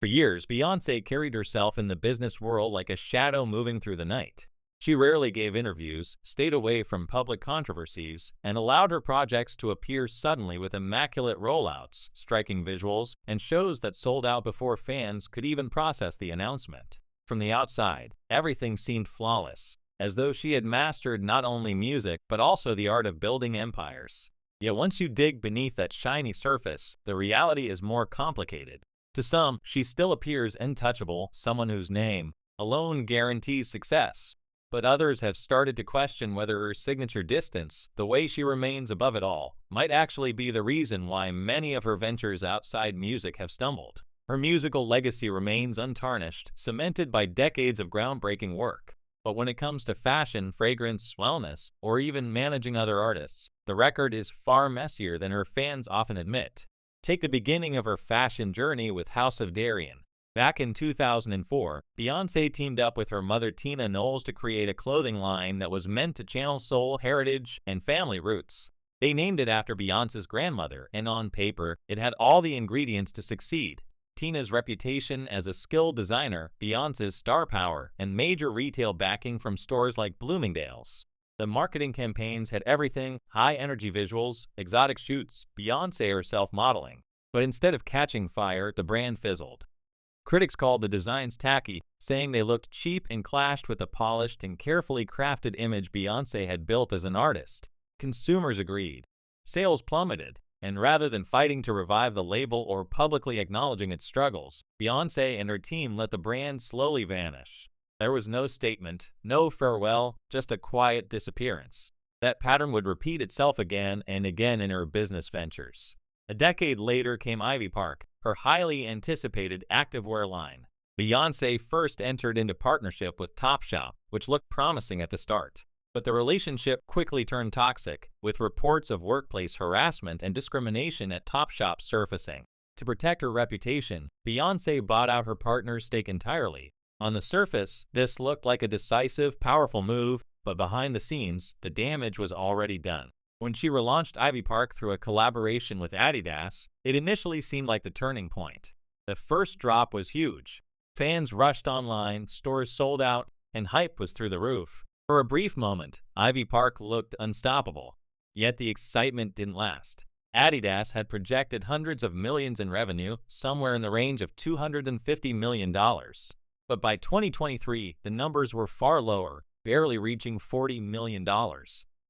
For years, Beyoncé carried herself in the business world like a shadow moving through the night. She rarely gave interviews, stayed away from public controversies, and allowed her projects to appear suddenly with immaculate rollouts, striking visuals, and shows that sold out before fans could even process the announcement. From the outside, everything seemed flawless, as though she had mastered not only music but also the art of building empires. Yet once you dig beneath that shiny surface, the reality is more complicated. To some, she still appears untouchable, someone whose name alone guarantees success. But others have started to question whether her signature distance, the way she remains above it all, might actually be the reason why many of her ventures outside music have stumbled. Her musical legacy remains untarnished, cemented by decades of groundbreaking work. But when it comes to fashion, fragrance, wellness, or even managing other artists, the record is far messier than her fans often admit. Take the beginning of her fashion journey with House of Darien. Back in 2004, Beyoncé teamed up with her mother Tina Knowles to create a clothing line that was meant to channel soul, heritage, and family roots. They named it after Beyoncé's grandmother, and on paper, it had all the ingredients to succeed. Tina's reputation as a skilled designer, Beyoncé's star power, and major retail backing from stores like Bloomingdale's. The marketing campaigns had everything: high-energy visuals, exotic shoots, Beyoncé herself modeling. But instead of catching fire, the brand fizzled. Critics called the designs tacky, saying they looked cheap and clashed with the polished and carefully crafted image Beyoncé had built as an artist. Consumers agreed. Sales plummeted, and rather than fighting to revive the label or publicly acknowledging its struggles, Beyoncé and her team let the brand slowly vanish. There was no statement, no farewell, just a quiet disappearance. That pattern would repeat itself again and again in her business ventures. A decade later came Ivy Park, her highly anticipated activewear line. Beyoncé first entered into partnership with Topshop, which looked promising at the start. But the relationship quickly turned toxic, with reports of workplace harassment and discrimination at Topshop surfacing. To protect her reputation, Beyoncé bought out her partner's stake entirely. On the surface, this looked like a decisive, powerful move, but behind the scenes, the damage was already done. When she relaunched Ivy Park through a collaboration with Adidas, it initially seemed like the turning point. The first drop was huge. Fans rushed online, stores sold out, and hype was through the roof. For a brief moment, Ivy Park looked unstoppable. Yet the excitement didn't last. Adidas had projected hundreds of millions in revenue, somewhere in the range of $250 million. But by 2023, the numbers were far lower, barely reaching $40 million.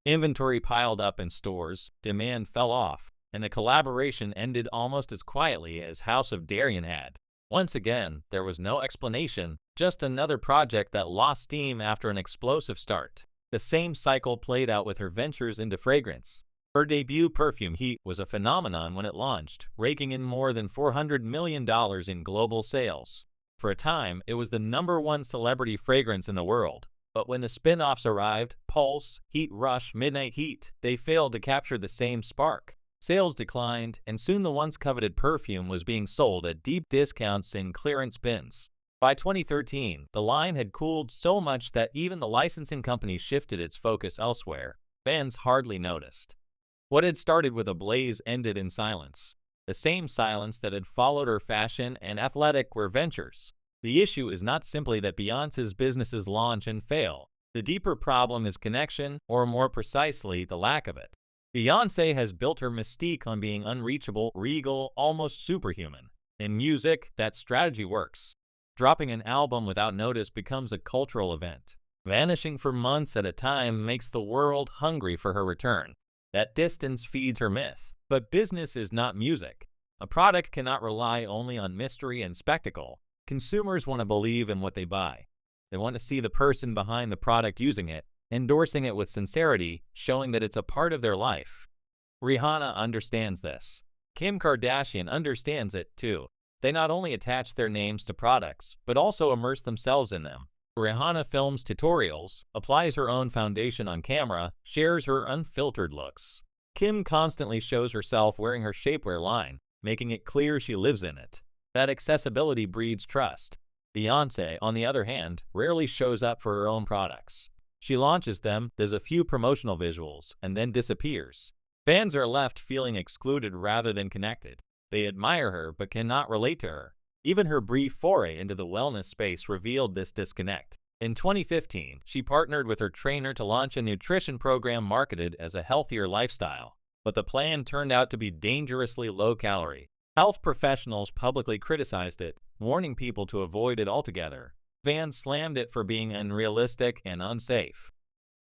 Inventory piled up in stores, demand fell off, and the collaboration ended almost as quietly as House of Darien had. Once again, there was no explanation, just another project that lost steam after an explosive start. The same cycle played out with her ventures into fragrance. Her debut perfume Heat was a phenomenon when it launched, raking in more than $400 million in global sales. For a time, it was the #1 celebrity fragrance in the world. But when the spin-offs arrived, Pulse, Heat Rush, Midnight Heat, they failed to capture the same spark. Sales declined, and soon the once coveted perfume was being sold at deep discounts in clearance bins. By 2013, the line had cooled so much that even the licensing company shifted its focus elsewhere. Fans hardly noticed. What had started with a blaze ended in silence. The same silence that had followed her fashion and athletic wear ventures. The issue is not simply that Beyoncé's businesses launch and fail. The deeper problem is connection, or more precisely, the lack of it. Beyoncé has built her mystique on being unreachable, regal, almost superhuman. In music, that strategy works. Dropping an album without notice becomes a cultural event. Vanishing for months at a time makes the world hungry for her return. That distance feeds her myth. But business is not music. A product cannot rely only on mystery and spectacle. Consumers want to believe in what they buy. They want to see the person behind the product using it, endorsing it with sincerity, showing that it's a part of their life. Rihanna understands this. Kim Kardashian understands it too. They not only attach their names to products, but also immerse themselves in them. Rihanna films tutorials, applies her own foundation on camera, shares her unfiltered looks. Kim constantly shows herself wearing her shapewear line, making it clear she lives in it. That accessibility breeds trust. Beyoncé, on the other hand, rarely shows up for her own products. She launches them, does a few promotional visuals, and then disappears. Fans are left feeling excluded rather than connected. They admire her but cannot relate to her. Even her brief foray into the wellness space revealed this disconnect. In 2015, she partnered with her trainer to launch a nutrition program marketed as a healthier lifestyle, but the plan turned out to be dangerously low-calorie. Health professionals publicly criticized it, warning people to avoid it altogether. Fans slammed it for being unrealistic and unsafe.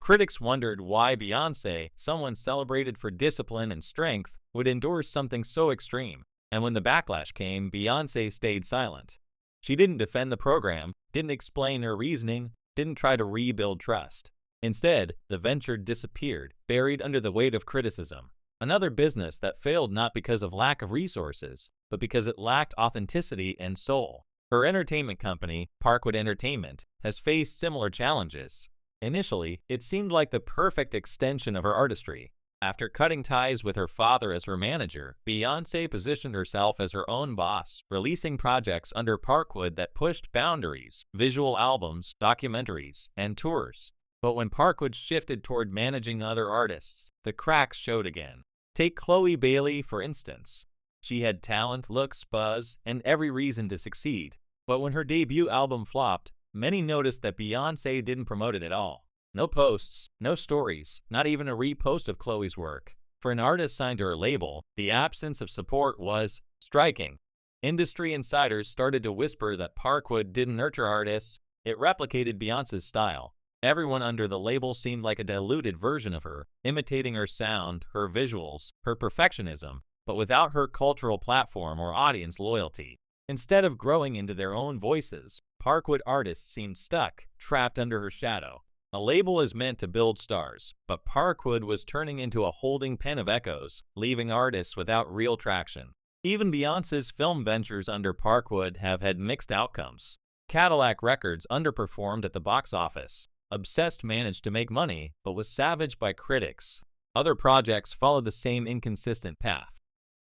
Critics wondered why Beyoncé, someone celebrated for discipline and strength, would endorse something so extreme. And when the backlash came, Beyoncé stayed silent. She didn't defend the program, didn't explain her reasoning, didn't try to rebuild trust. Instead, the venture disappeared, buried under the weight of criticism. Another business that failed not because of lack of resources, but because it lacked authenticity and soul. Her entertainment company, Parkwood Entertainment, has faced similar challenges. Initially, it seemed like the perfect extension of her artistry. After cutting ties with her father as her manager, Beyoncé positioned herself as her own boss, releasing projects under Parkwood that pushed boundaries, visual albums, documentaries, and tours. But when Parkwood shifted toward managing other artists, the cracks showed again. Take Chloe Bailey, for instance. She had talent, looks, buzz, and every reason to succeed. But when her debut album flopped, many noticed that Beyoncé didn't promote it at all. No posts, no stories, not even a repost of Chloe's work. For an artist signed to her label, the absence of support was striking. Industry insiders started to whisper that Parkwood didn't nurture artists, it replicated Beyoncé's style. Everyone under the label seemed like a diluted version of her, imitating her sound, her visuals, her perfectionism, but without her cultural platform or audience loyalty. Instead of growing into their own voices, Parkwood artists seemed stuck, trapped under her shadow. A label is meant to build stars, but Parkwood was turning into a holding pen of echoes, leaving artists without real traction. Even Beyoncé's film ventures under Parkwood have had mixed outcomes. Cadillac Records underperformed at the box office. Obsessed managed to make money, but was savaged by critics. Other projects followed the same inconsistent path.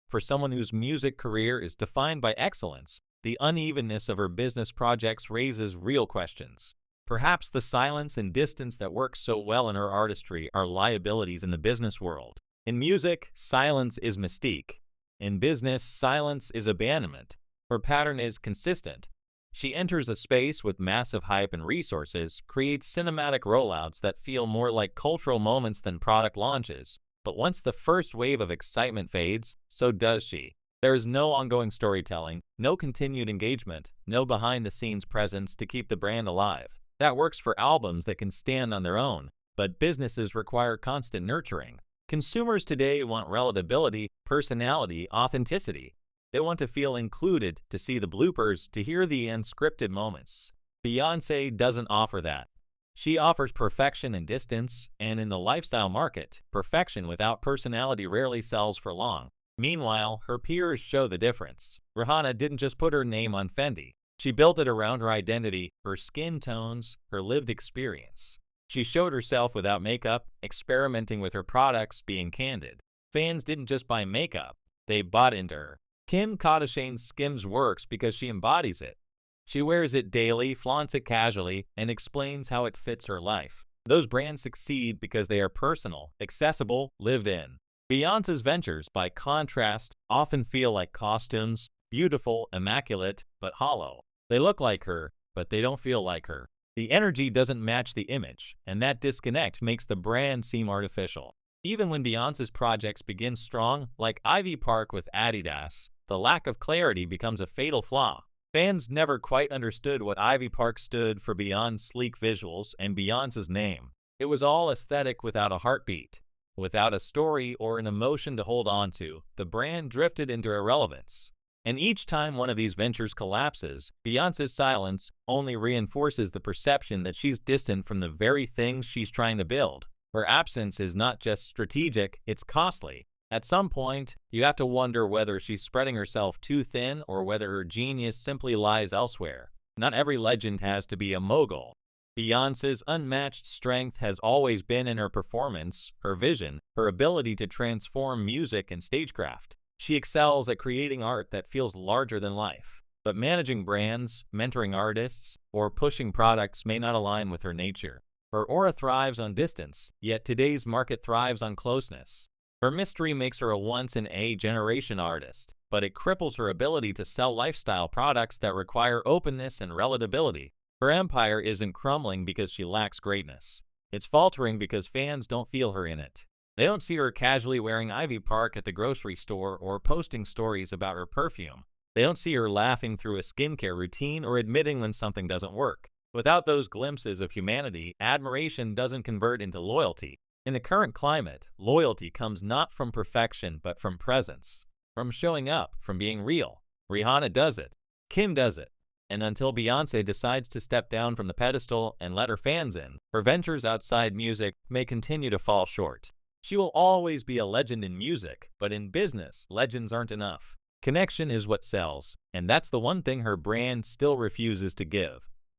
For someone whose music career is defined by excellence, the unevenness of her business projects raises real questions. Perhaps the silence and distance that work so well in her artistry are liabilities in the business world. In music, silence is mystique. In business, silence is abandonment. Her pattern is consistent. She enters a space with massive hype and resources, creates cinematic rollouts that feel more like cultural moments than product launches. But once the first wave of excitement fades, so does she. There is no ongoing storytelling, no continued engagement, no behind-the-scenes presence to keep the brand alive. That works for albums that can stand on their own, but businesses require constant nurturing. Consumers today want relatability, personality, authenticity. They want to feel included, to see the bloopers, to hear the unscripted moments. Beyoncé doesn't offer that. She offers perfection and distance, and in the lifestyle market, perfection without personality rarely sells for long. Meanwhile, her peers show the difference. Rihanna didn't just put her name on Fendi. She built it around her identity, her skin tones, her lived experience. She showed herself without makeup, experimenting with her products, being candid. Fans didn't just buy makeup, they bought into her. Kim Kardashian's Skims works because she embodies it. She wears it daily, flaunts it casually, and explains how it fits her life. Those brands succeed because they are personal, accessible, lived in. Beyoncé's ventures, by contrast, often feel like costumes, beautiful, immaculate, but hollow. They look like her, but they don't feel like her. The energy doesn't match the image, and that disconnect makes the brand seem artificial. Even when Beyoncé's projects begin strong, like Ivy Park with Adidas, the lack of clarity becomes a fatal flaw. Fans never quite understood what Ivy Park stood for beyond sleek visuals and Beyoncé's name. It was all aesthetic without a heartbeat. Without a story or an emotion to hold on to, the brand drifted into irrelevance. And each time one of these ventures collapses, Beyoncé's silence only reinforces the perception that she's distant from the very things she's trying to build. Her absence is not just strategic, it's costly. At some point, you have to wonder whether she's spreading herself too thin or whether her genius simply lies elsewhere. Not every legend has to be a mogul. Beyoncé's unmatched strength has always been in her performance, her vision, her ability to transform music and stagecraft. She excels at creating art that feels larger than life. But managing brands, mentoring artists, or pushing products may not align with her nature. Her aura thrives on distance, yet today's market thrives on closeness. Her mystery makes her a once-in-a-generation artist, but it cripples her ability to sell lifestyle products that require openness and relatability. Her empire isn't crumbling because she lacks greatness. It's faltering because fans don't feel her in it. They don't see her casually wearing Ivy Park at the grocery store or posting stories about her perfume. They don't see her laughing through a skincare routine or admitting when something doesn't work. Without those glimpses of humanity, admiration doesn't convert into loyalty. In the current climate, loyalty comes not from perfection but from presence, from showing up, from being real. Rihanna does it. Kim does it. And until Beyoncé decides to step down from the pedestal and let her fans in, her ventures outside music may continue to fall short. She will always be a legend in music, but in business, legends aren't enough. Connection is what sells, and that's the one thing her brand still refuses to give.